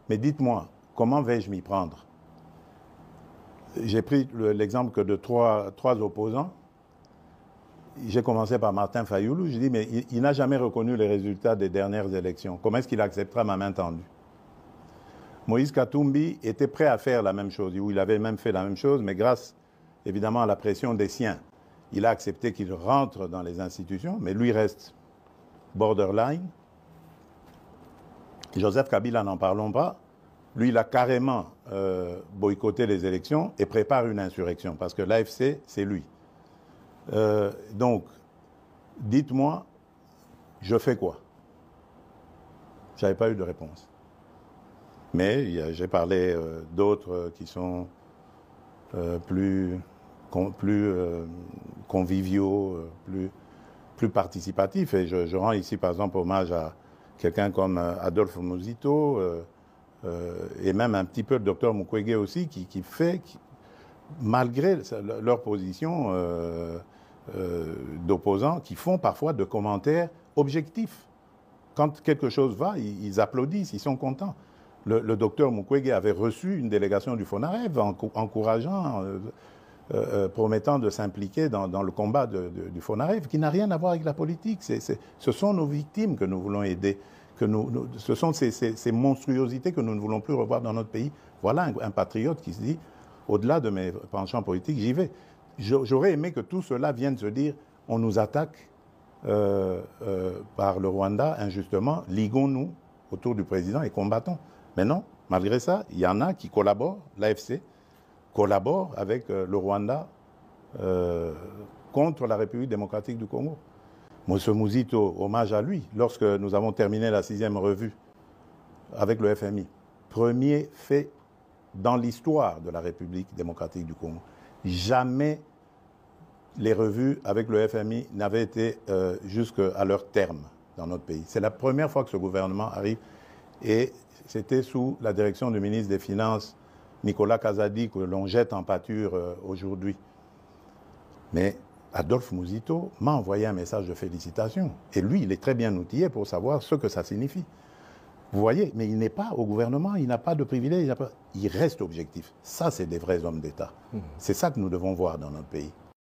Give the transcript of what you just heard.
Mais dites-moi, comment vais-je m'y prendre? J'ai pris l'exemple que de trois opposants. J'ai commencé par Martin Fayoulou. Je dis, mais il n'a jamais reconnu les résultats des dernières élections. Comment est-ce qu'il acceptera ma main tendue? Moïse Katumbi était prêt à faire la même chose, ou il avait même fait la même chose, mais grâce évidemment à la pression des siens, il a accepté qu'il rentre dans les institutions, mais lui reste borderline. Joseph Kabila, n'en parlons pas. Lui, il a carrément boycotté les élections et prépare une insurrection, parce que l'AFC, c'est lui. Donc, dites-moi, je fais quoi? Je n'avais pas eu de réponse. Mais j'ai parlé d'autres qui sont plus conviviaux, plus participatifs. Et je rends ici, par exemple, hommage à quelqu'un comme Adolphe Muzito et même un petit peu le docteur Mukwege aussi, qui fait, malgré leur position d'opposants, qui font parfois de commentaires objectifs. Quand quelque chose va, ils applaudissent, ils sont contents. Le docteur Mukwege avait reçu une délégation du FONAREV encourageant, promettant de s'impliquer dans le combat du FONAREV, qui n'a rien à voir avec la politique. Ce sont nos victimes que nous voulons aider. Ce sont ces monstruosités que nous ne voulons plus revoir dans notre pays. Voilà un patriote qui se dit, au-delà de mes penchants politiques, j'y vais. J'aurais aimé que tout cela vienne se dire, on nous attaque par le Rwanda injustement, liguons-nous autour du président et combattons. Mais non, malgré ça, il y en a qui collaborent, l'AFC collabore avec le Rwanda contre la République démocratique du Congo. Moussa Muzito, hommage à lui, lorsque nous avons terminé la 6e revue avec le FMI, premier fait dans l'histoire de la République démocratique du Congo. Jamais les revues avec le FMI n'avaient été jusqu'à leur terme dans notre pays. C'est la première fois que ce gouvernement arrive et c'était sous la direction du ministre des Finances, Nicolas Kazadi, que l'on jette en pâture aujourd'hui. Mais Adolphe Muzito m'a envoyé un message de félicitations. Et lui, il est très bien outillé pour savoir ce que ça signifie. Vous voyez, mais il n'est pas au gouvernement, il n'a pas de privilège, il reste objectif. Ça, c'est des vrais hommes d'État. C'est ça que nous devons voir dans notre pays.